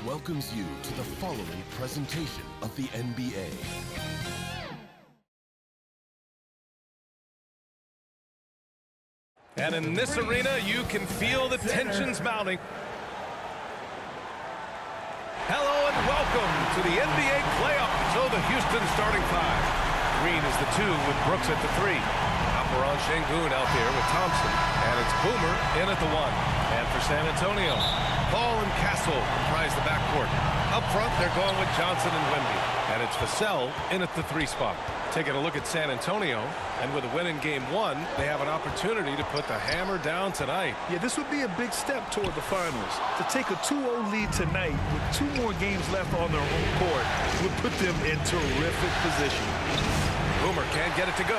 welcomes you to the following presentation of the NBA. And in this arena, you can feel the tensions mounting. Hello and welcome to the NBA playoffs. So the Houston starting five. Green is the 2 with Brooks at the 3. Alperen Sengun out there with Thompson. And it's Boomer in at the 1. And for San Antonio, Paul and Castle comprise the backcourt. Up front, they're going with Johnson and Wemby. And it's Vassell in at the 3 spot. Taking a look at San Antonio, and with a win in Game 1, they have an opportunity to put the hammer down tonight. Yeah, this would be a big step toward the finals. To take a 2-0 lead tonight with 2 more games left on their home court would put them in terrific position. Boomer can't get it to go.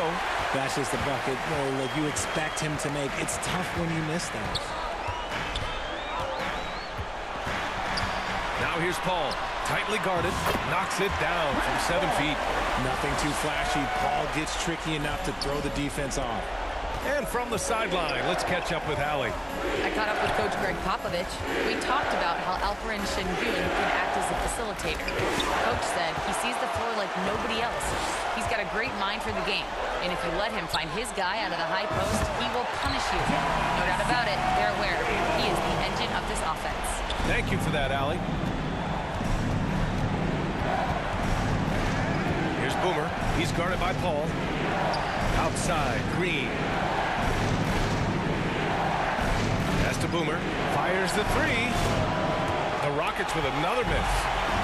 That's just the bucket like you expect him to make. It's tough when you miss those. Now here's Paul. Tightly guarded. Knocks it down from 7 feet. Nothing too flashy. Paul gets tricky enough to throw the defense off. And from the sideline, let's catch up with Allie. I caught up with Coach Greg Popovich. We talked about how Alperen Sengun can act as a facilitator. Coach said he sees the floor like nobody else. He's got a great mind for the game. And if you let him find his guy out of the high post, he will punish you. No doubt about it, they're aware. He is the engine of this offense. Thank you for that, Allie. Here's Boomer. He's guarded by Paul. Outside, Green. Pass to Boomer. Fires the 3. The Rockets with another miss.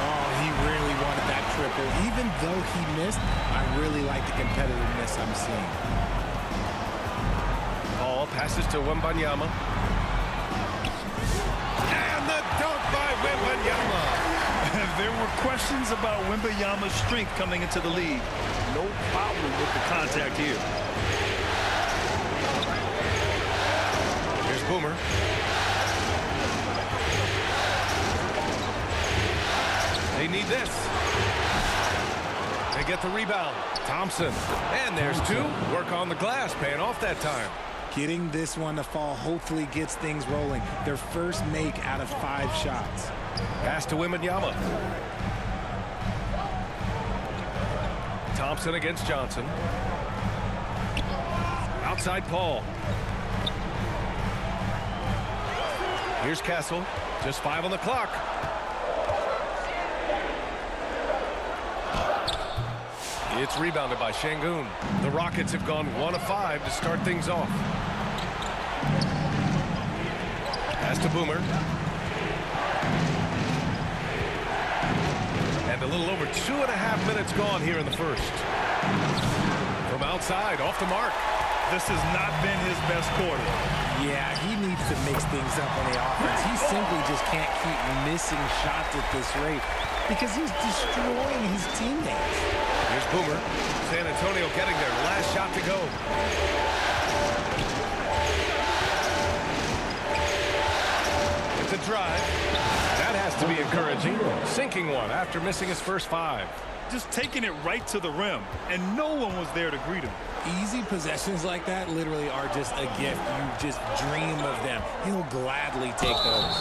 Oh, he really wanted that triple. Even though he missed, I really like the competitiveness I'm seeing. Paul passes to Wembanyama. And the dunk by Wembanyama. There were questions about Wembanyama's strength coming into the league. No problem with the contact here. Here's Boomer. They need this. They get the rebound. Thompson. And there's 2. Work on the glass, paying off that time. Getting this one to fall hopefully gets things rolling. Their first make out of 5 shots. Pass to Wembanyama. Thompson against Johnson. Outside Paul. Here's Castle. Just 5 on the clock. It's rebounded by Sengun. The Rockets have gone 1 of 5 to start things off. Pass to Boomer. And a little over 2.5 minutes gone here in the first. From outside, off the mark. This has not been his best quarter. Yeah, he needs to mix things up on the offense. He simply just can't keep missing shots at this rate because he's destroying his teammates. Here's Boomer. San Antonio getting their last shot to go. It's a drive. That has to be encouraging. Sinking one after missing his first 5. Just taking it right to the rim, and no one was there to greet him. Easy possessions like that literally are just a gift. You just dream of them. He'll gladly take those.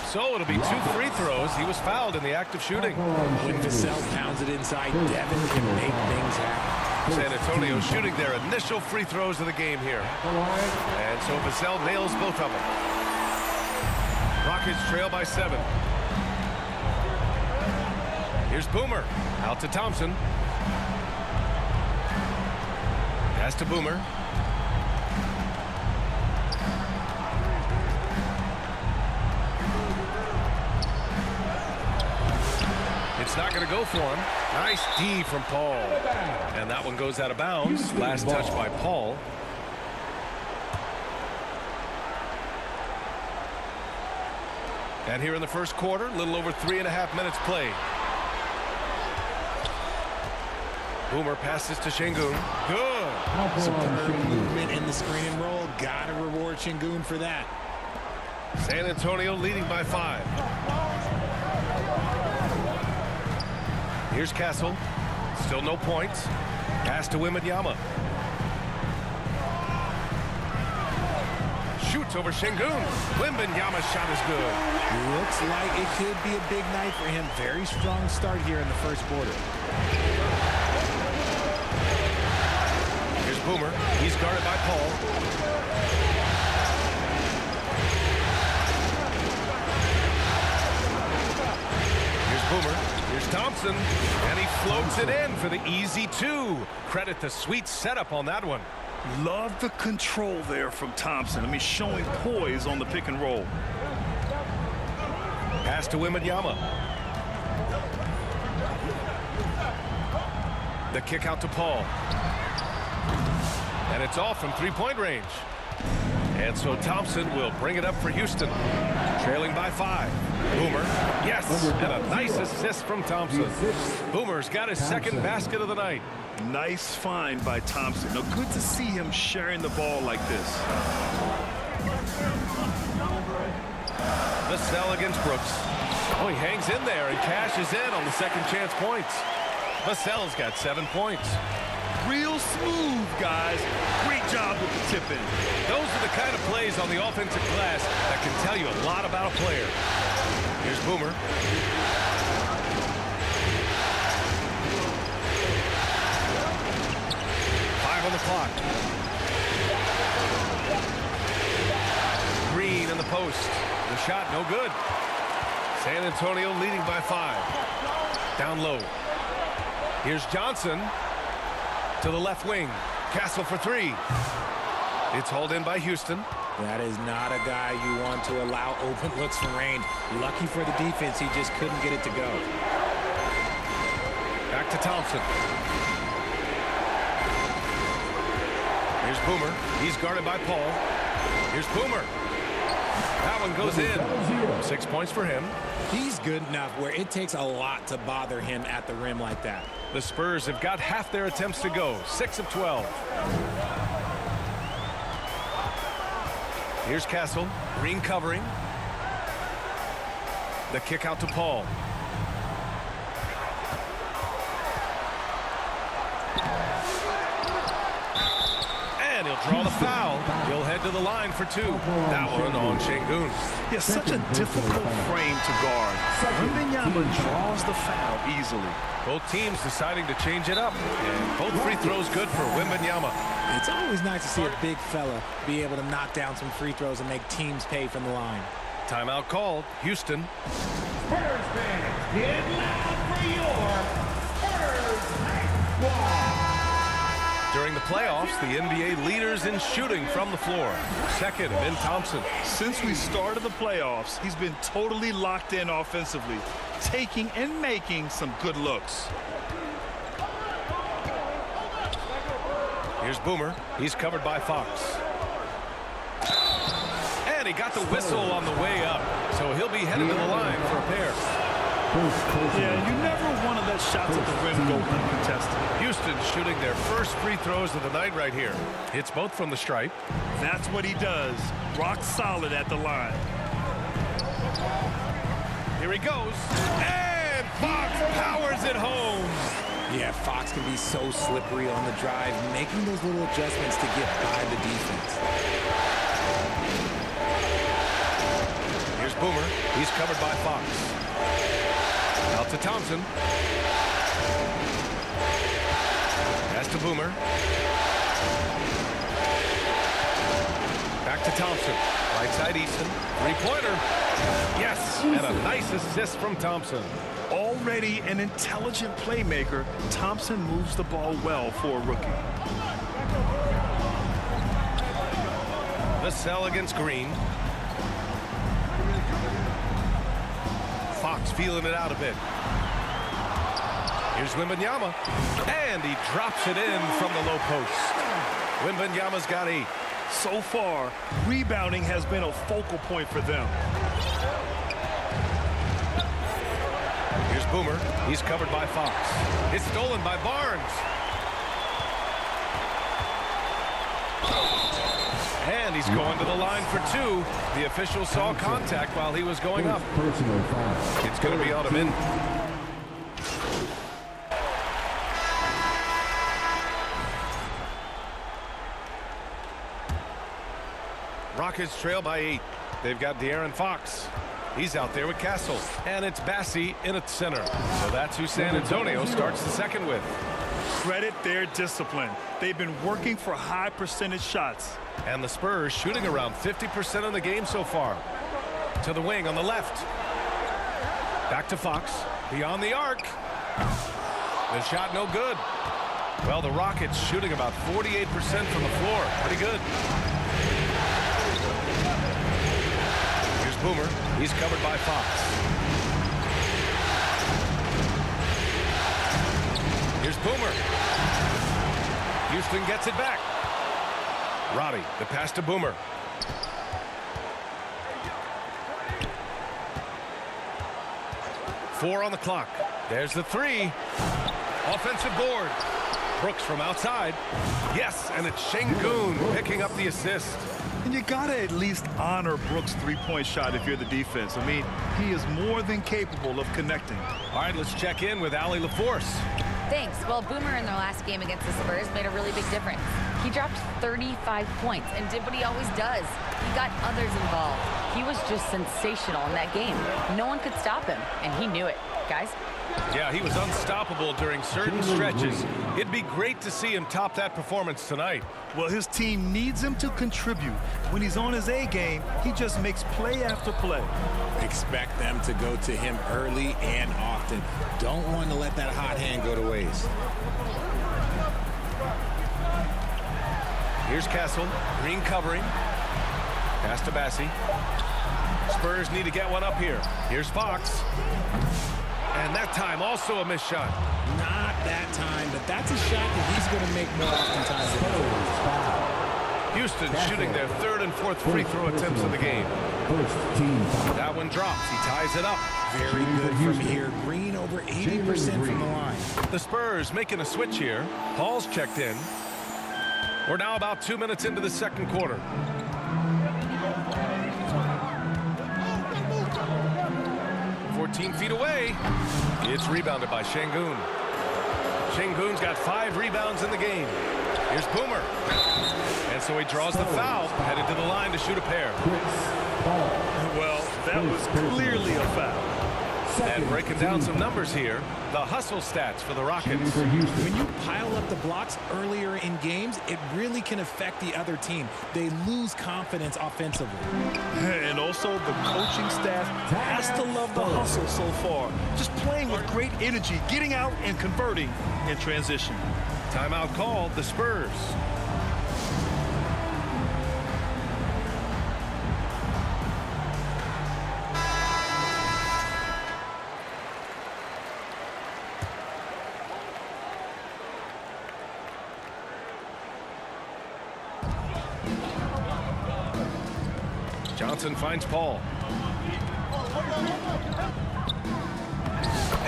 So it'll be 2 free throws. He was fouled in the act of shooting. When Vassell pounds it inside, Devin can make things happen. San Antonio shooting their initial free throws of the game here. And so Vassell nails both of them. Rockets trail by 7. Here's Boomer. Out to Thompson. Pass to Boomer. It's not going to go for him. Nice D from Paul. And that one goes out of bounds. Last touch by Paul. And here in the first quarter, a little over 3.5 minutes played. Boomer passes to Sengun. Good. Superb movement in the screen and roll. Gotta reward Sengun for that. San Antonio leading by 5. Here's Castle. Still no points. Pass to Wembanyama. shoots over Şengün. Wembanyama's shot is good. Looks like it could be a big night for him. Very strong start here in the first quarter. Here's Boomer. He's guarded by Paul. Here's Boomer. Here's Thompson. And he floats it in for the easy two. Credit the sweet setup on that one. Love the control there from Thompson. I mean, showing poise on the pick and roll. Pass to Wembanyama. The kick out to Paul. And it's off from three-point range. And so Thompson will bring it up for Houston. Trailing by 5. Boomer. Yes, and a nice assist from Thompson. Boomer's got his second basket of the night. Nice find by Thompson. Now, good to see him sharing the ball like this. Vassell against Brooks. Oh, he hangs in there and cashes in on the second chance points. Vassell's got 7 points. Real smooth, guys. Great job with the tip in. Those are the kind of plays on the offensive glass that can tell you a lot about a player. Here's Boomer. On the clock. Green in the post. The shot no good. San Antonio leading by 5. Down low. Here's Johnson to the left wing. Castle for 3. It's hauled in by Houston. That is not a guy you want to allow open looks from range. Lucky for the defense, he just couldn't get it to go. Back to Thompson. Here's Boomer. He's guarded by Paul. Here's Boomer. That one goes in. 6 points for him. He's good enough where it takes a lot to bother him at the rim like that. The Spurs have got half their attempts to go. 6 of 12. Here's Castle. Green covering. The kick out to Paul. And he'll draw the foul. He'll head to the line for 2. That one on Şengün. Yeah, such a difficult frame to guard. Wembanyama draws the foul easily. Both teams deciding to change it up. And both free throws good for Wembanyama. It's always nice to see a big fella be able to knock down some free throws and make teams pay from the line. Timeout called. Houston. Spurs fans, get loud for your Spurs Ball. During the playoffs, the NBA leaders in shooting from the floor. Second, Ben Thompson. Since we started the playoffs, he's been totally locked in offensively, taking and making some good looks. Here's Boomer. He's covered by Fox. And he got the whistle on the way up, so he'll be headed to the line for a pair. Yeah, you never wanted that shot at the rim go uncontested. Houston shooting their first free throws of the night right here. Hits both from the stripe. That's what he does. Rock solid at the line. Here he goes. And Fox powers it home. Yeah, Fox can be so slippery on the drive, making those little adjustments to get by the defense. Here's Boomer. He's covered by Fox. Out to Thompson. Pass to Boomer. Back to Thompson. Right side Easton. Three-pointer. Yes, and a nice assist from Thompson. Already an intelligent playmaker, Thompson moves the ball well for a rookie. Vassell against Green. Fox feeling it out a bit. Here's Wembanyama. And he drops it in from the low post. Wembanyama's got 8. So far, rebounding has been a focal point for them. Here's Boomer. He's covered by Fox. It's stolen by Barnes. And he's going to the line for 2. The official saw contact while he was going up. It's going to be on him in. Rockets trail by 8. They've got De'Aaron Fox. He's out there with Castle. And it's Bassi in at center. So that's who San Antonio starts the second with. Credit their discipline. They've been working for high percentage shots. And the Spurs shooting around 50% of the game so far. To the wing on the left. Back to Fox. Beyond the arc. The shot no good. Well, the Rockets shooting about 48% from the floor. Pretty good. Here's Boomer. He's covered by Fox. Here's Boomer. Houston gets it back. Roddy, the pass to Boomer. Four on the clock. There's the three. Offensive board. Brooks from outside. Yes, and it's Şengün picking up the assist. And you gotta at least honor Brooks' three-point shot if you're the defense. I mean, he is more than capable of connecting. All right, let's check in with Allie LaForce. Thanks. Well, Boomer in their last game against the Spurs made a really big difference. He dropped 35 points and did what he always does. He got others involved. He was just sensational in that game. No one could stop him, and he knew it. Guys? Yeah, he was unstoppable during certain stretches. It'd be great to see him top that performance tonight. Well, his team needs him to contribute. When he's on his A game, he just makes play after play. Expect them to go to him early and often. Don't want to let that hot hand go to waste. Here's Castle. Green covering. Pass to Bassi. Spurs need to get one up here. Here's Fox. And that time also a missed shot. Not that time, but that's a shot that he's going to make more oftentimes than others. Houston shooting their third and fourth free throw attempts of the game. That one drops. He ties it up. Very good from here. Green over 80% from the line. The Spurs making a switch here. Paul's checked in. We're now about 2 minutes into the second quarter. Feet away. It's rebounded by Şengün. Şengün's got 5 rebounds in the game. Here's Boomer. And so he draws the foul, headed to the line to shoot a pair. Well, that was clearly a foul. And breaking down some numbers here, the hustle stats for the Rockets. When you pile up the blocks earlier in games, it really can affect the other team. They lose confidence offensively. And also the coaching staff has to love the hustle so far. Just playing with great energy, getting out and converting in transition. Timeout called, the Spurs. Johnson finds Paul.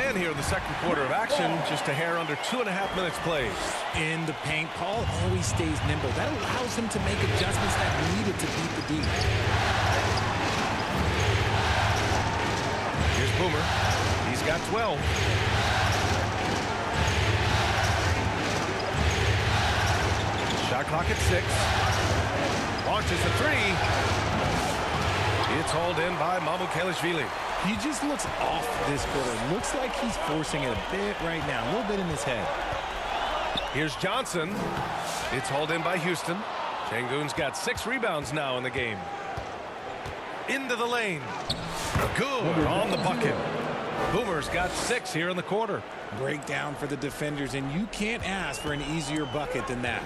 And here in the second quarter of action, just a hair under 2.5 minutes played. In the paint, Paul always stays nimble. That allows him to make adjustments that are needed to beat the D. Here's Boomer. He's got 12. Shot clock at 6. Launches a 3. It's hauled in by Mamukelashvili. He just looks off this quarter. Looks like he's forcing it a bit right now. A little bit in his head. Here's Johnson. It's hauled in by Houston. Şengün's got 6 rebounds now in the game. Into the lane. Good on the bucket. Boomer's got 6 here in the quarter. Breakdown for the defenders, and you can't ask for an easier bucket than that.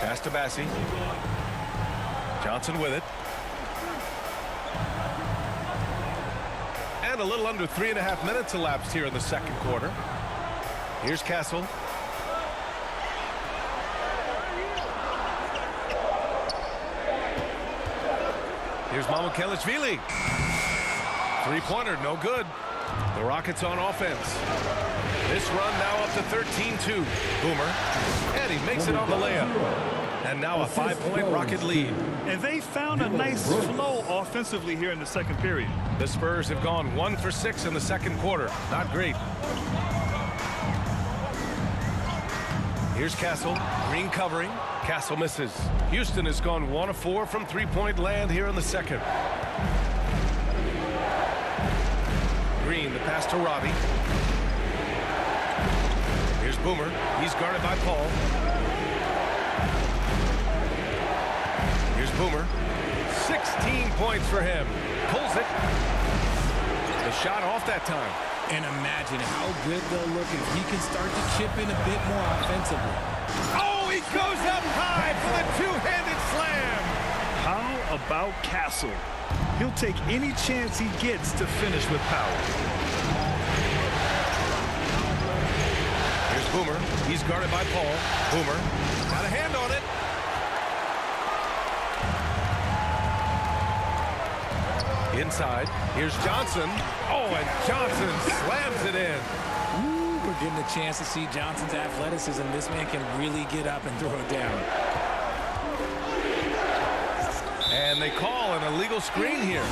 Pass to Bassi. Johnson with it. And a little under 3.5 minutes elapsed here in the second quarter. Here's Castle. Here's Mamukelashvili. Three-pointer, no good. The Rockets on offense. This run now up to 13-2. Boomer. And he makes it on the layup. And now a 5-point Rocket lead. And they found a nice flow offensively here in the second period. The Spurs have gone 1 for 6 in the second quarter. Not great. Here's Castle. Green covering. Castle misses. Houston has gone 1 of 4 from three-point land here in the second. Green, the pass to Robbie. Here's Boomer. He's guarded by Paul. Here's Boomer. 16 points for him. Pulls it. The shot off that time. And imagine how good they'll look if he can start to chip in a bit more offensively. Oh, he goes up high for the two-handed slam. How about Castle? He'll take any chance he gets to finish with power. Here's Boomer. He's guarded by Paul. Boomer got a hand on it. Inside. Here's Johnson. Oh, and Johnson slams it in. Ooh, we're getting a chance to see Johnson's athleticism. This man can really get up and throw it down. And they call an illegal screen here.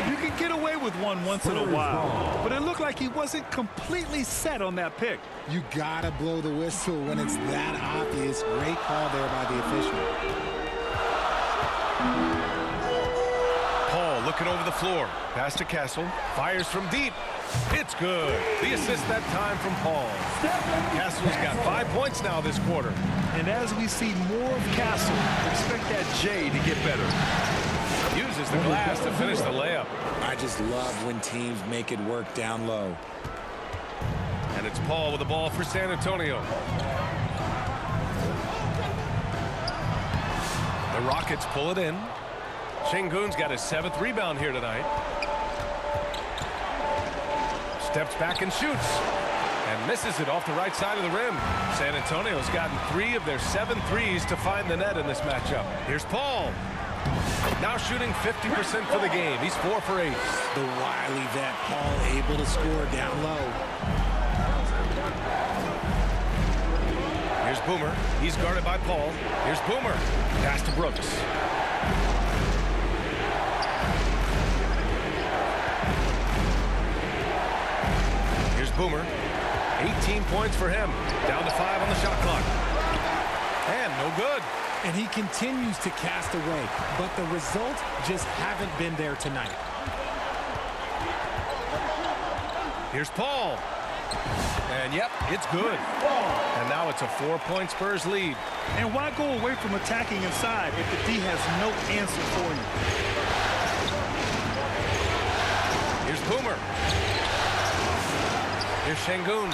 You can get away with one once in a while, but it looked like he wasn't completely set on that pick. You gotta blow the whistle when it's that obvious. Great call there by the official. Paul looking over the floor. Pass to Castle. Fires from deep. It's good. The assist that time from Paul. Castle's got 5 points now this quarter. And as we see more of Castle, expect that J to get better. Uses the glass to finish the layup. I just love when teams make it work down low. And it's Paul with the ball for San Antonio. The Rockets pull it in. Şengün's got his 7th rebound here tonight. Steps back and shoots. And misses it off the right side of the rim. San Antonio's gotten 3 of their 7 threes to find the net in this matchup. Here's Paul. Now shooting 50% for the game. He's 4 for 8. The wily vet Paul able to score down low. Here's Boomer. He's guarded by Paul. Here's Boomer. Pass to Brooks. Here's Boomer. 18 points for him. Down to 5 on the shot clock. And no good. And he continues to cast away, but the results just haven't been there tonight. Here's Paul. And yep, it's good. And now it's a 4-point Spurs lead. And why go away from attacking inside if the D has no answer for you? Here's Boomer. Here's Şengün.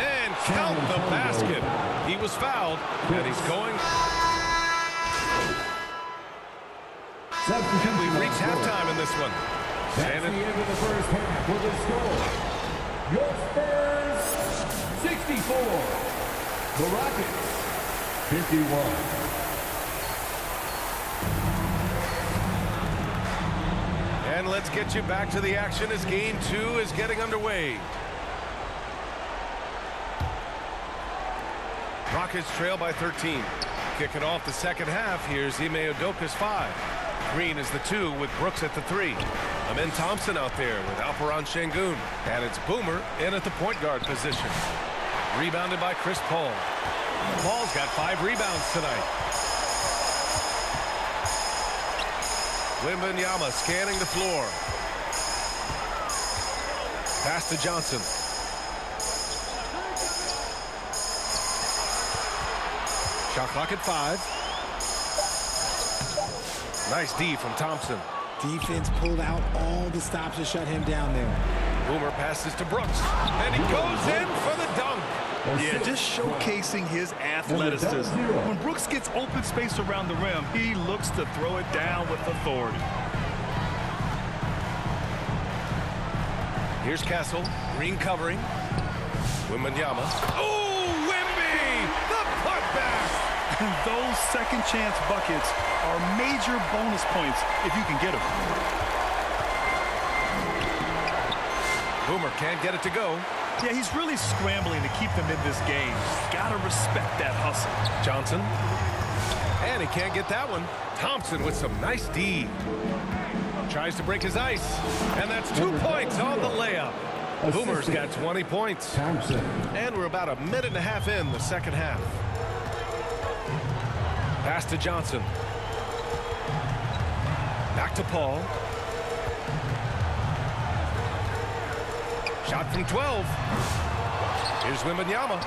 And count the basket. He was fouled, and he's going. We've reached halftime in this one. That's the end of the first half with the score. Your Spurs 64. The Rockets 51. And let's get you back to the action as game 2 is getting underway. Rockets trail by 13. Kicking off the second half, here's Ime Udoka's 5. Green is the 2 with Brooks at the 3. Amen Thompson out there with Alperen Şengün. And it's Boomer in at the point guard position. Rebounded by Chris Paul. Paul's got 5 rebounds tonight. Wembanyama scanning the floor. Pass to Johnson. Shot clock at 5. Nice D from Thompson. Defense pulled out all the stops to shut him down there. Boomer passes to Brooks. And he goes in for the dunk. Yeah, just showcasing his athleticism. When Brooks gets open space around the rim, he looks to throw it down with authority. Here's Castle. Green covering. Wembanyama. Oh, Wemby! The putback! Those second chance buckets are major bonus points if you can get them. Boomer can't get it to go. Yeah, he's really scrambling to keep them in this game. Gotta respect that hustle. Johnson. And he can't get that one. Thompson with some nice D. Tries to break his ice. And that's 2 points on the layup. Boomer's got 20 points. And we're about a minute and a half in the second half. Pass to Johnson. Back to Paul. Shot from 12. Here's Wembanyama.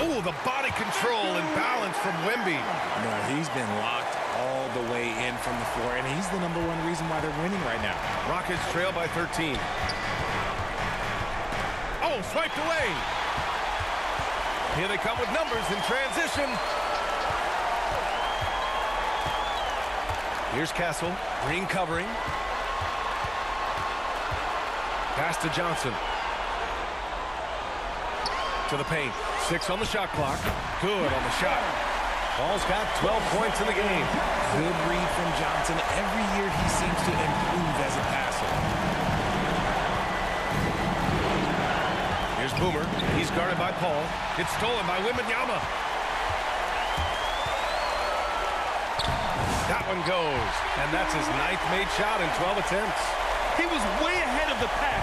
Oh, the body control and balance from Wemby. No, he's been locked all the way in from the floor, and he's the #1 reason why they're winning right now. Rockets trail by 13. Oh, swiped away. Here they come with numbers in transition. Here's Castle. Green covering. Pass to Johnson. To the paint. 6 on the shot clock. Good on the shot. Paul's got 12 points in the game. Good read from Johnson. Every year he seems to improve as a passer. Here's Boomer. He's guarded by Paul. It's stolen by Wembanyama. That one goes. And that's his 9th made shot in 12 attempts. He was way ahead of the pack.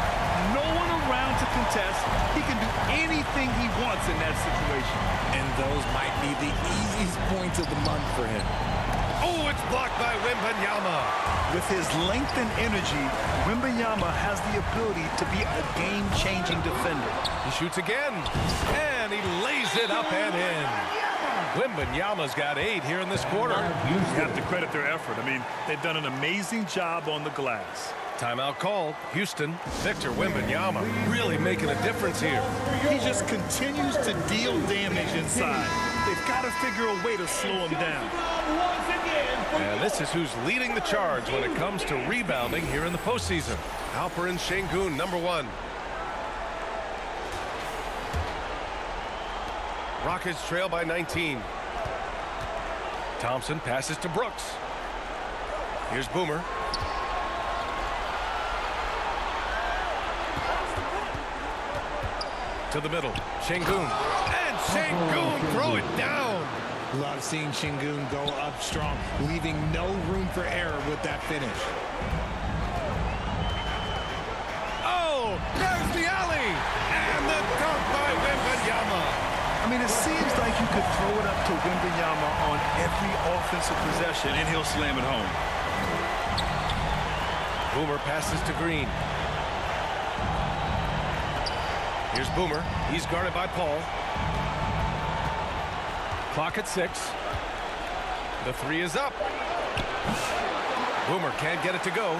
No one around to contest. He can do anything he wants in that situation. And those might be the easiest points of the month for him. Oh, it's blocked by Wembanyama. With his length and energy, Wembanyama has the ability to be a game-changing defender. He shoots again. And he lays it up and in. Wembanyama's got 8 here in this quarter. You have to credit their effort. I mean, they've done an amazing job on the glass. Timeout called. Houston. Victor Wembanyama really making a difference here. He just continues to deal damage inside. They've got to figure a way to slow him down. And this is who's leading the charge when it comes to rebounding here in the postseason. Alperen Şengün, #1. Rockets trail by 19. Thompson passes to Brooks. Here's Boomer. To the middle. Şengün. And Şengün throw it down. Love seeing Şengün go up strong, leaving no room for error with that finish. Oh, there's the alley. And the dunk by Wembanyama. I mean, it seems like you could throw it up to Wembanyama on every offensive possession, and he'll slam it home. Boomer passes to Green. Here's Boomer. He's guarded by Paul. Clock at 6. The 3 is up. Boomer can't get it to go.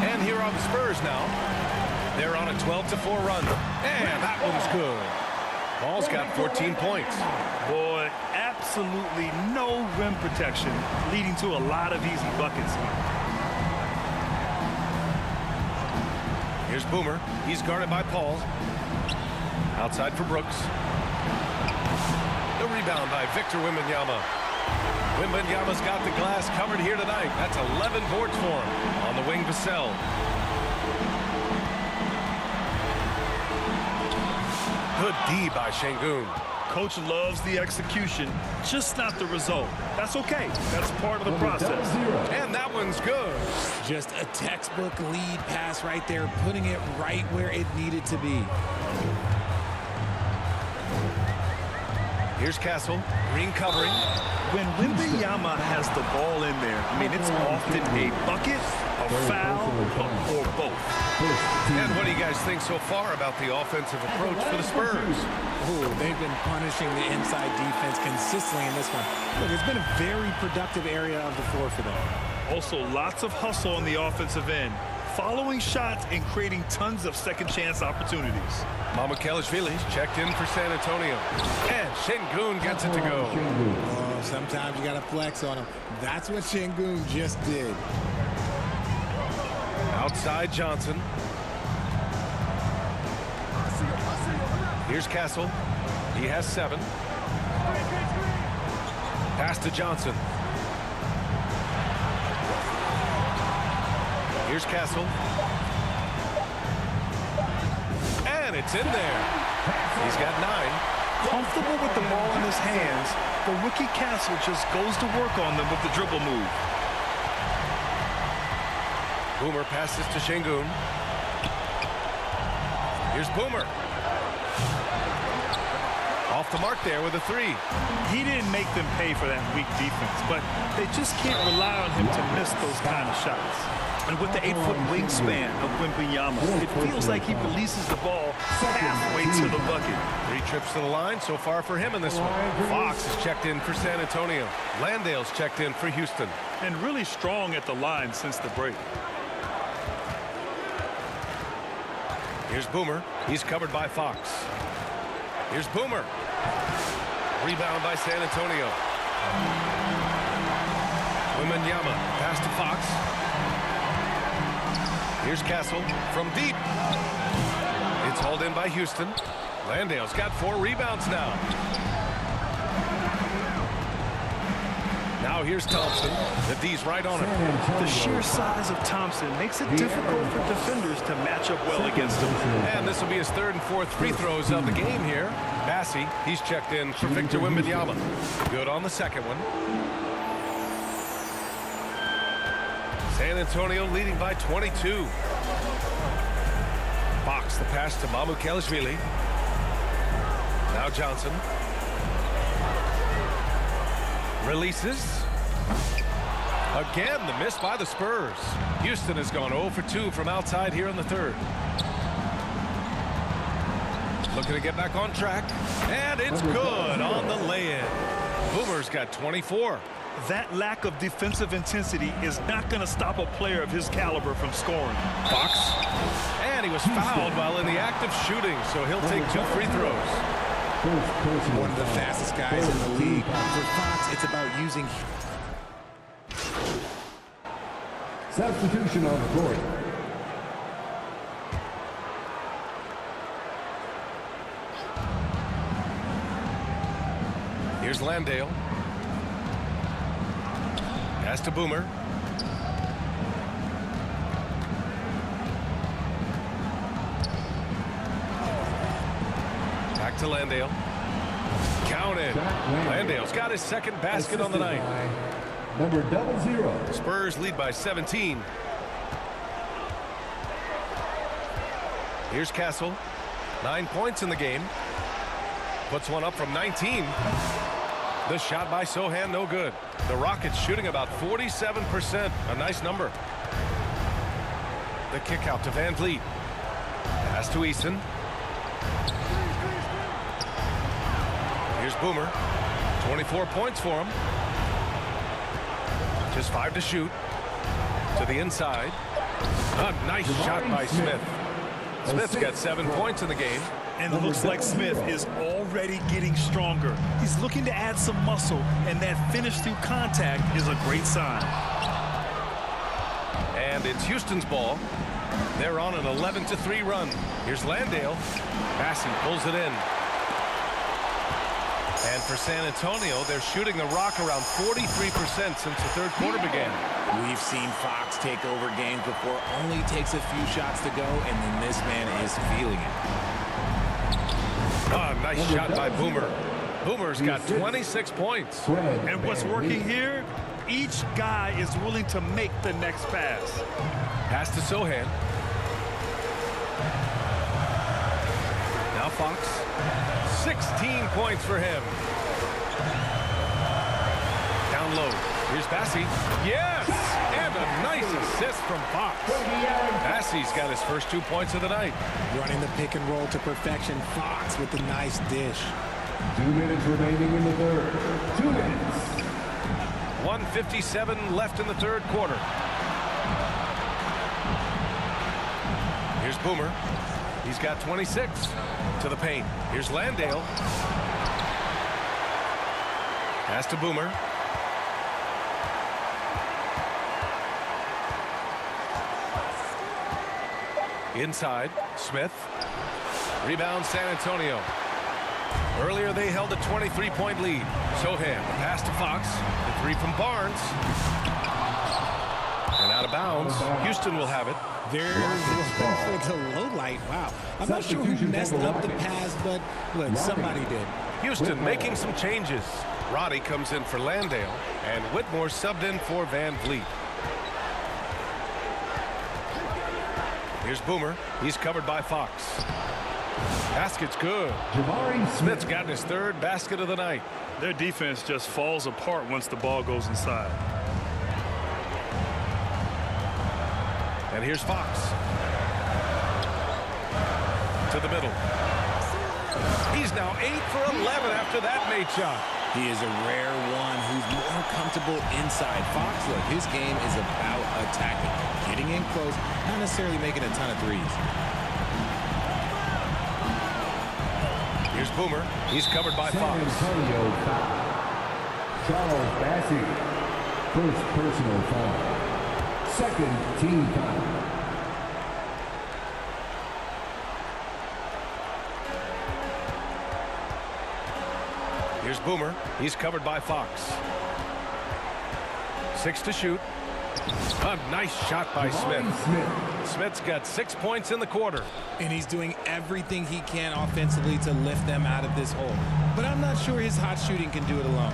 And here are the Spurs now. They're on a 12-4 run. And that one's good. Paul's got 14 points. Boy, absolutely no rim protection, leading to a lot of easy buckets here. Here's Boomer. He's guarded by Paul. Outside for Brooks. The rebound by Victor Wembanyama. Wembanyama's got the glass covered here tonight. That's 11 boards for him. On the wing, Vassell. Good D by Şengün. Coach loves the execution, just not the result. That's okay. That's part of the process. And that one's good. Just a textbook lead pass right there, putting it right where it needed to be. Here's Castle. Green covering. When Wembanyama has the ball in there, I mean, it's often a bucket, a foul, or both. And what do you guys think so far about the offensive approach for the Spurs? Ooh, they've been punishing the inside defense consistently in this one. Look, it's been a very productive area of the floor for them. Also, lots of hustle on the offensive end, following shots and creating tons of second chance opportunities. Mamukelashvili's checked in for San Antonio. And Şengün gets it to go. Oh, sometimes you got to flex on him. That's what Şengün just did. Outside Johnson. Here's Castle. He has 7. Pass to Johnson. Here's Castle. And it's in there. He's got 9. Comfortable with the ball in his hands, the rookie Castle just goes to work on them with the dribble move. Boomer passes to Şengün. Here's Boomer. Off the mark there with a three. He didn't make them pay for that weak defense, but they just can't rely on him to miss those kind of shots. And with the 8-foot wingspan of Wembanyama, it feels like he releases the ball halfway to the bucket. 3 trips to the line so far for him in this one. Fox is checked in for San Antonio. Landale's checked in for Houston. And really strong at the line since the break. Here's Boomer. He's covered by Fox. Here's Boomer. Rebound by San Antonio. Wembanyama pass to Fox. Here's Castle from deep. It's hauled in by Houston. Landale's got 4 rebounds now. Now here's Thompson. The D's right on him. The sheer size of Thompson makes it difficult for defenders to match up well against him. And this will be his 3rd and 4th free throws of the game here. Bassey, he's checked in for Victor Wembanyama. Good on the second one. San Antonio leading by 22. Fox the pass to Mamukelashvili. Now Johnson. Releases. Again, the miss by the Spurs. Houston has gone 0 for 2 from outside here in the 3rd. Looking to get back on track. And it's good on the lay-in. Boomer's got 24. That lack of defensive intensity is not going to stop a player of his caliber from scoring. Fox. And he was fouled while in the act of shooting, so he'll take 2 free throws. One of the fastest guys in the league. For Fox, it's about using... Substitution on the court. Here's Landale. Pass to Boomer. Back to Landale. Counted. Landale's got his 2nd basket on the night. Number 00. Spurs lead by 17. Here's Castle. 9 points in the game. Puts one up from 19. The shot by Sohan, no good. The Rockets shooting about 47%. A nice number. The kick out to Van Vliet. Pass to Eason. Here's Boomer. 24 points for him. Just 5 to shoot. To the inside. A nice shot by Smith. Smith's got 7 points in the game. And it looks like Smith is already getting stronger. He's looking to add some muscle, and that finish through contact is a great sign. And it's Houston's ball. They're on an 11-3 run. Here's Landale. Bassey pulls it in. And for San Antonio, they're shooting the rock around 43% since the 3rd quarter began. We've seen Fox take over games before. Only takes a few shots to go, and then this man is feeling it. Oh, nice shot by Boomer. Boomer's got 26 points. And what's working here? Each guy is willing to make the next pass. Pass to Sohan. Now Fox. 16 points for him. Down low. Here's Bassey. Yes! And a nice assist from Fox. Bassey's got his first 2 points of the night. Running the pick and roll to perfection. Fox with a nice dish. 2 minutes remaining in the 3rd. 2 minutes. 1:57 left in the 3rd quarter. Here's Boomer. He's got 26. To the paint. Here's Landale. Pass to Boomer. Inside, Smith. Rebound San Antonio. Earlier they held a 23-point lead. Sohan, pass to Fox. The 3 from Barnes. And out of bounds. Houston will have it. There's the low light. Wow. I'm not sure who messed up the pass, but look, somebody did. Houston making some changes. Roddy comes in for Landale, and Whitmore subbed in for Van Vliet. Here's Boomer. He's covered by Fox. Basket's good. Smith's gotten his third basket of the night. Their defense just falls apart once the ball goes inside. And here's Fox. To the middle. He's now 8 for 11 after that made shot. He is a rare one who's more comfortable inside. Fox, look, his game is about attacking, getting in close, not necessarily making a ton of threes. Here's Boomer. He's covered by Fox. Charles Bassey. First personal foul. Second team foul. Here's Boomer. He's covered by Fox. 6 to shoot. A nice shot by Smith. Smith's got 6 points in the quarter. And he's doing everything he can offensively to lift them out of this hole. But I'm not sure his hot shooting can do it alone.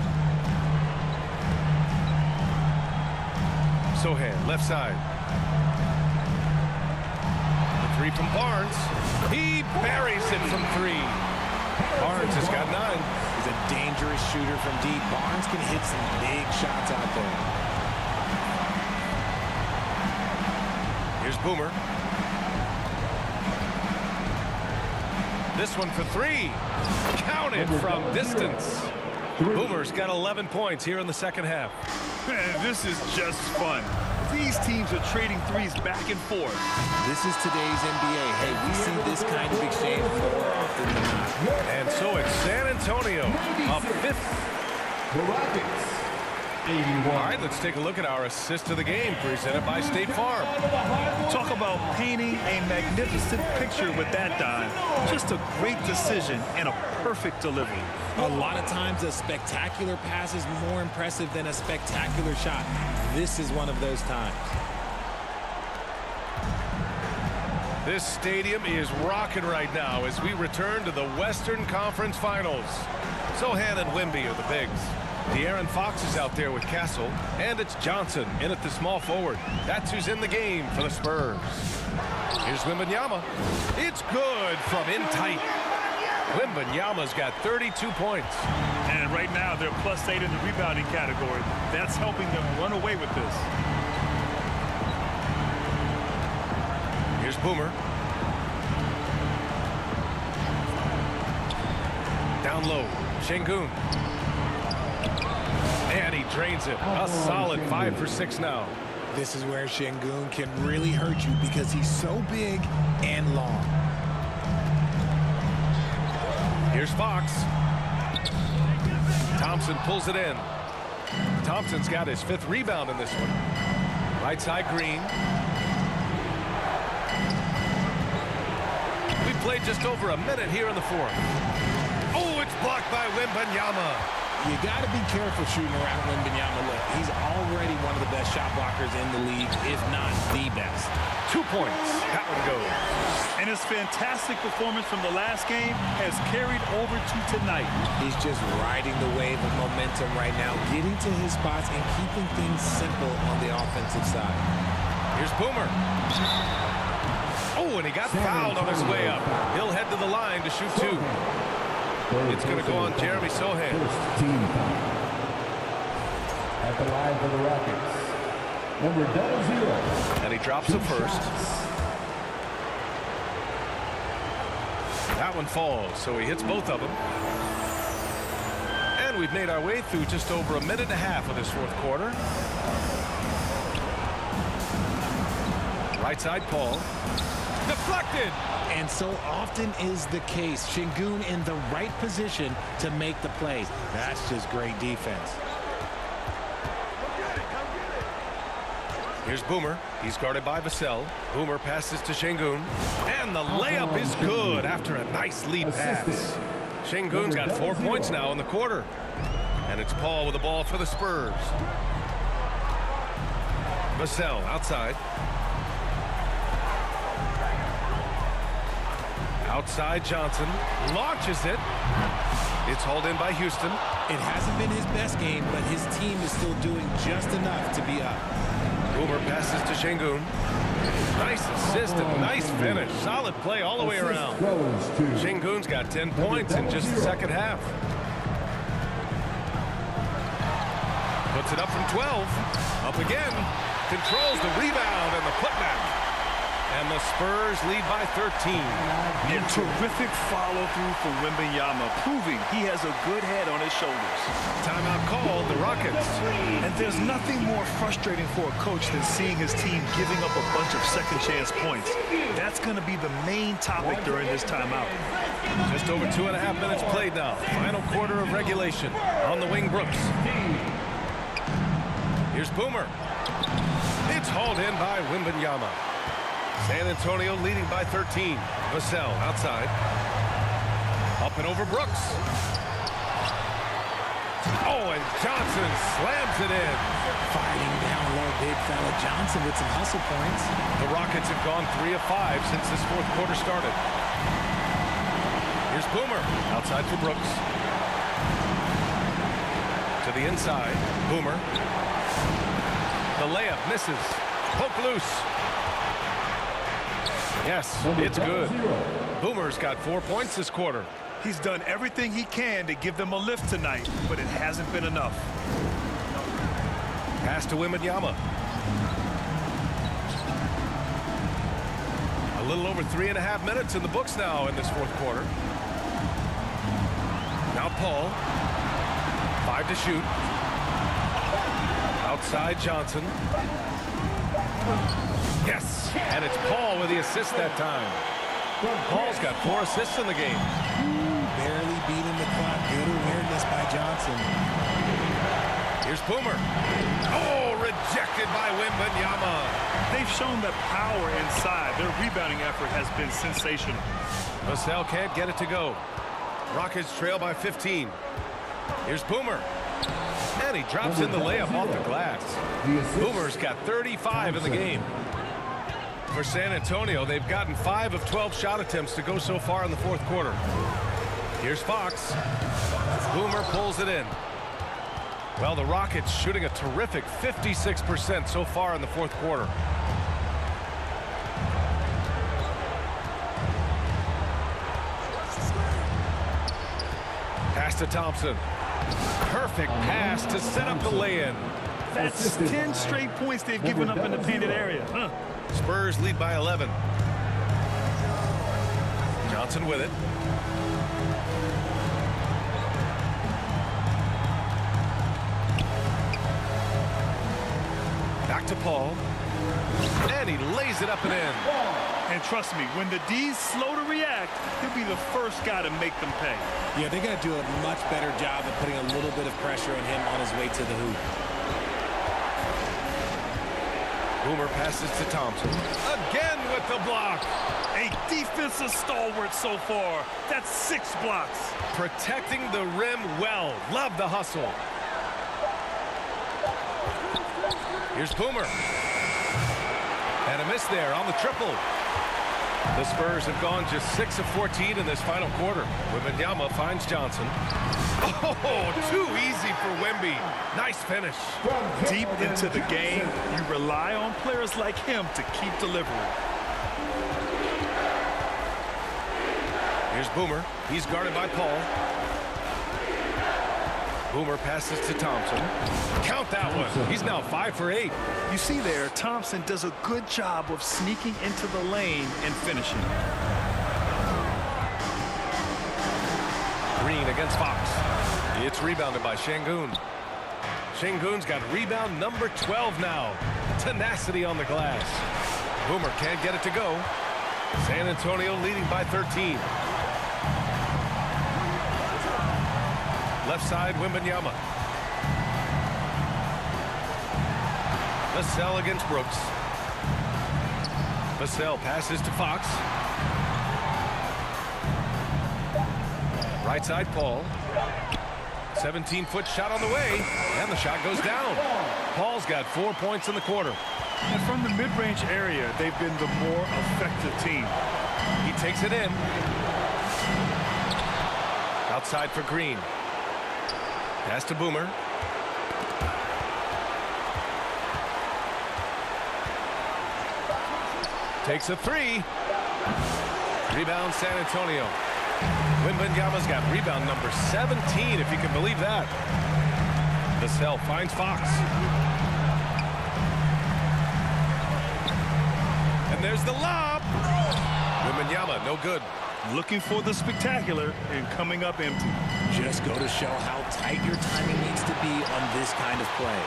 Sohan, left side. The three from Barnes. He buries it from 3. Barnes has got 9. He's a dangerous shooter from deep. Barnes can hit some big shots out there. Here's Boomer. This one for 3. Counted from distance. Boomer's got 11 points here in the second half. Man, this is just fun. These teams are trading threes back and forth. This is today's NBA. Hey, we see this kind of exchange more often than not. And so it's San Antonio up 5th. The Rockets. 81. All right, let's take a look at our assist of the game presented by State Farm. Talk about painting a magnificent picture with that dime. Just a great decision and a perfect delivery. A lot of times a spectacular pass is more impressive than a spectacular shot. This is one of those times. This stadium is rocking right now as we return to the Western Conference Finals. Sohan and Wemby are the bigs. De'Aaron Fox is out there with Castle, and it's Johnson in at the small forward. That's who's in the game for the Spurs. Here's Wembanyama. It's good from in tight. Wembanyama's got 32 points. And right now, they're +8 in the rebounding category. That's helping them run away with this. Here's Boomer. Down low, Şengün. And he drains it. A solid 5 for 6 now. This is where Şengün can really hurt you because he's so big and long. Here's Fox. Thompson pulls it in. Thompson's got his 5th rebound in this one. Right side, Green. We played just over a minute here in the 4th. Oh, it's blocked by Wembanyama. You got to be careful shooting around Wembanyama. Look, he's already one of the best shot blockers in the league, if not the best. 2 points. That one goes. And his fantastic performance from the last game has carried over to tonight. He's just riding the wave of momentum right now, getting to his spots and keeping things simple on the offensive side. Here's Boomer. Oh, and he got fouled on his way up. He'll head to the line to shoot 2. It's going to go on Jeremy Sohan. First team foul. At the line for the Rockets. Number 00. And he drops the first. That one falls, so he hits both of them. And we've made our way through just over a minute and a half of this 4th quarter. Right side, Paul. Deflected! And so often is the case. Şengün in the right position to make the plays. That's just great defense. Here's Boomer. He's guarded by Vassell. Boomer passes to Şengün. And the layup is good after a nice lead pass. Şengün's got 4 points now in the quarter. And it's Paul with the ball for the Spurs. Vassell outside. Outside Johnson. Launches it. It's hauled in by Houston. It hasn't been his best game, but his team is still doing just enough to be up. Boomer passes to Şengün. Nice assist and nice finish. Solid play all the way around. Şengün's got 10 points in just the second half. Puts it up from 12. Up again. Controls the rebound and the putback. And the Spurs lead by 13. And terrific follow-through for Wembanyama, proving he has a good head on his shoulders. Timeout called, the Rockets. And there's nothing more frustrating for a coach than seeing his team giving up a bunch of second-chance points. That's going to be the main topic during this timeout. Just over 2.5 minutes played now. Final quarter of regulation. On the wing, Brooks. Here's Boomer. It's hauled in by Wembanyama. San Antonio leading by 13. Vassell outside. Up and over Brooks. Oh, and Johnson slams it in. Fighting down low, big fella Johnson with some hustle points. The Rockets have gone 3 of 5 since this fourth quarter started. Here's Boomer outside for Brooks. To the inside. Boomer. The layup misses. Poke loose. Yes, it's good. Boomer's got 4 points this quarter. He's done everything he can to give them a lift tonight, but it hasn't been enough. Pass to Wembanyama. A little over 3.5 minutes in the books now in this fourth quarter. Now Paul. 5 to shoot. Outside Johnson. Yes, and it's Paul with the assist that time. Paul's got 4 assists in the game. Barely beating the clock. Good awareness by Johnson. Here's Boomer. Oh, rejected by Wembanyama. They've shown that power inside. Their rebounding effort has been sensational. Vassell can't get it to go. Rockets trail by 15. Here's Boomer. And he drops in the layup off the glass. Boomer's got 35 in the game. For San Antonio, they've gotten 5 of 12 shot attempts to go so far in the fourth quarter. Here's Fox. Boomer pulls it in. Well, the Rockets shooting a terrific 56% so far in the fourth quarter. Pass to Thompson. Perfect pass to set up the lay-in. That's 10 straight points they've given up in the painted area. Spurs lead by 11. Johnson with it. Back to Paul. And he lays it up and in. And trust me, when the D's slow to react, he'll be the first guy to make them pay. Yeah, they got to do a much better job of putting a little bit of pressure on him on his way to the hoop. Boomer passes to Thompson. Again with the block. A defensive stalwart so far. That's 6 blocks. Protecting the rim well. Love the hustle. Here's Boomer. And a miss there on the triple. The Spurs have gone just 6 of 14 in this final quarter. Wembanyama finds Johnson. Oh, too easy for Wemby. Nice finish. Deep into the game, you rely on players like him to keep delivering. Here's Boomer. He's guarded by Paul. Boomer passes to Thompson. Count that one. He's now 5 for 8. You see there, Thompson does a good job of sneaking into the lane and finishing. Green against Fox. It's rebounded by Şengün. Şengün's got rebound number 12 now. Tenacity on the glass. Boomer can't get it to go. San Antonio leading by 13. Left side, Wembanyama. Vassell against Brooks. Vassell passes to Fox. Right side, Paul. 17-foot shot on the way, and the shot goes down. Paul's got 4 points in the quarter. And from the mid-range area, they've been the more effective team. He takes it in. Outside for Green. Pass to Boomer. takes a three. Rebound San Antonio. Wembanyama's got rebound number 17, if you can believe that. Vassell finds Fox. And there's the lob. Wembanyama, no good. Looking for the spectacular and coming up empty. Just go to show how tight your timing needs to be on this kind of play.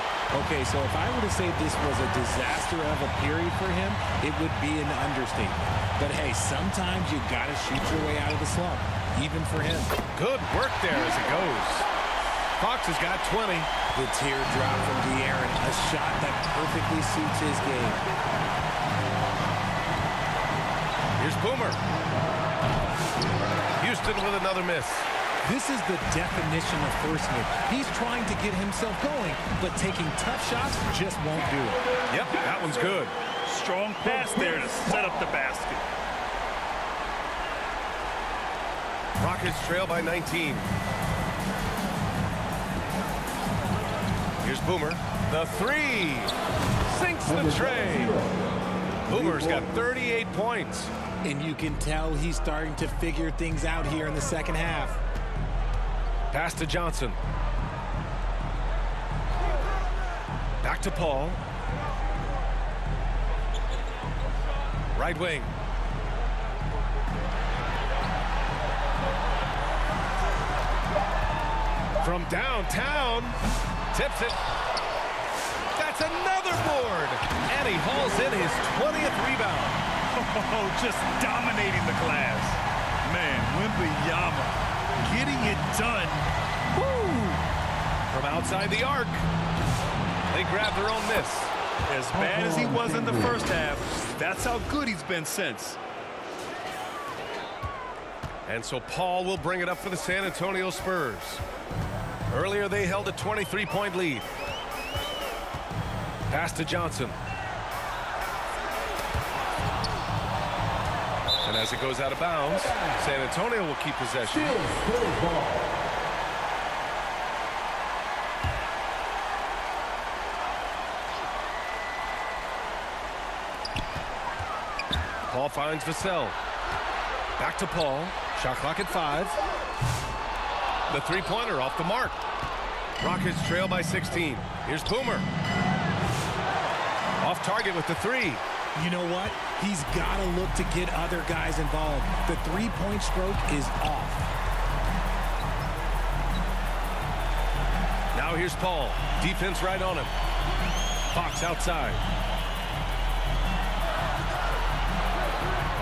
Okay, so if I were to say this was a disaster of a period for him, it would be an understatement. But hey, sometimes you got to shoot your way out of the slump, even for him. Good work there as it goes. Fox has got 20. The teardrop from De'Aaron, a shot that perfectly suits his game. Here's Boomer. Houston with another miss. This is the definition of forcing it. He's trying to get himself going, but taking tough shots just won't do it. Yep, that one's good. Strong pass there to set up the basket. Rockets trail by 19. Here's Boomer. The three. Sinks the tray. Boomer's got 38 points. And you can tell he's starting to figure things out here in the second half. Pass to Johnson. Back to Paul. Right wing. From downtown. Tips it. That's another board. And he hauls in his 20th rebound. Oh, just dominating the glass. Man, Wembanyama getting it done. Woo! From outside the arc. They grab their own miss. As bad as he was in the first half, that's how good he's been since. And so Paul will bring it up for the San Antonio Spurs. Earlier they held a 23-point lead. Pass to Johnson. And as it goes out of bounds, San Antonio will keep possession. Paul finds Vassell. Back to Paul. Shot clock at 5. The three-pointer off the mark. Rockets trail by 16. Here's Boomer. Off target with the three. You know what? He's got to look to get other guys involved. The three-point stroke is off. Now here's Paul. Defense right on him. Fox outside.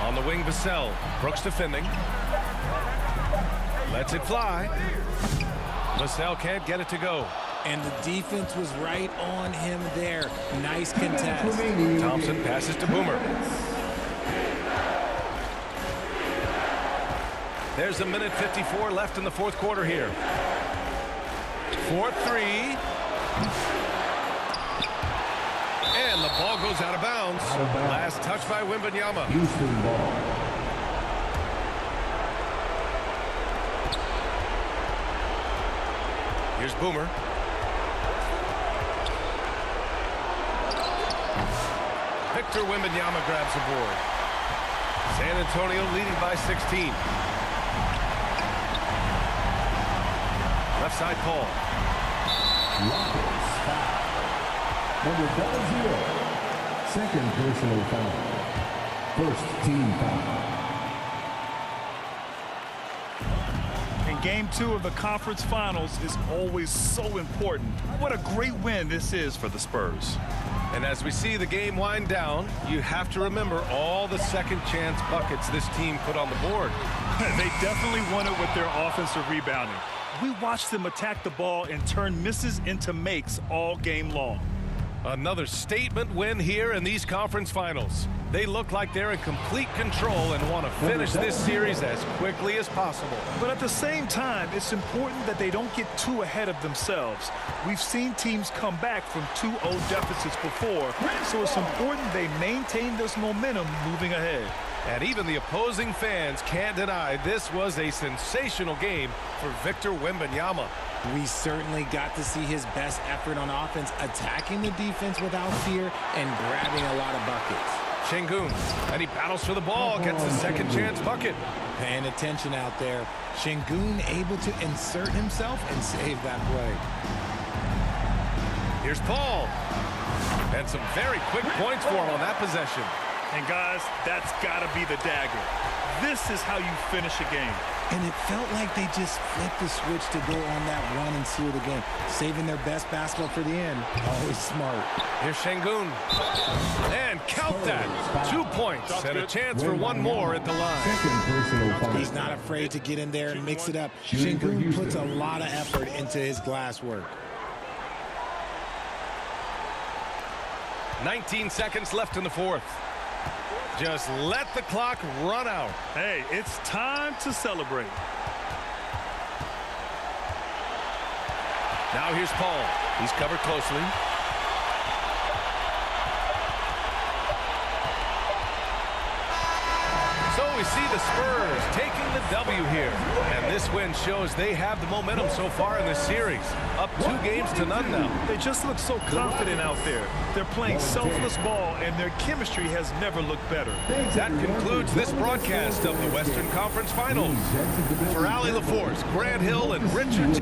On the wing, Vassell. Brooks defending. Lets it fly. Vassell can't get it to go. And the defense was right on him there. Nice contest. Thompson passes to Boomer. There's a minute 54 left in the fourth quarter here. 4-3. And the ball goes out of bounds. Last touch by Wembanyama. Houston ball. Here's Boomer. Victor Wembanyama grabs the board. San Antonio leading by 16. Left side, Paul. Rockets foul. Number 00. Second personal foul. First team foul. And game 2 of the conference finals is always so important. What a great win this is for the Spurs. And as we see the game wind down, you have to remember all the second chance buckets this team put on the board. They definitely won it with their offensive rebounding. We watched them attack the ball and turn misses into makes all game long. Another statement win here in these conference finals. They look like they're in complete control and want to finish this series as quickly as possible. But at the same time, it's important that they don't get too ahead of themselves. We've seen teams come back from 2-0 deficits before, so it's important they maintain this momentum moving ahead. And even the opposing fans can't deny this was a sensational game for Victor Wembanyama. We certainly got to see his best effort on offense, attacking the defense without fear and grabbing a lot of buckets. Şengün, and he battles for the ball, gets the second chance bucket. Paying attention out there. Şengün able to insert himself and save that play. Here's Paul. And some very quick points for him on that possession. And guys, that's got to be the dagger. This is how you finish a game. And it felt like they just flipped the switch to go on that run and seal the game. Saving their best basketball for the end. Always smart. Here's Şengün. And count that. 2 points and a chance for one more at the line. Second personal foul. He's not afraid to get in there and mix it up. Şengün puts a lot of effort into his glass work. 19 seconds left in the fourth. Just let the clock run out. Hey, it's time to celebrate. Now here's Paul. He's covered closely. So we see the Spurs taking the W here. And this win shows they have the momentum so far in this series. Up 2 games to none now. They just look so confident out there. They're playing selfless ball, and their chemistry has never looked better. That concludes this broadcast of the Western Conference Finals. For Allie LaForce, Grant Hill, and Richard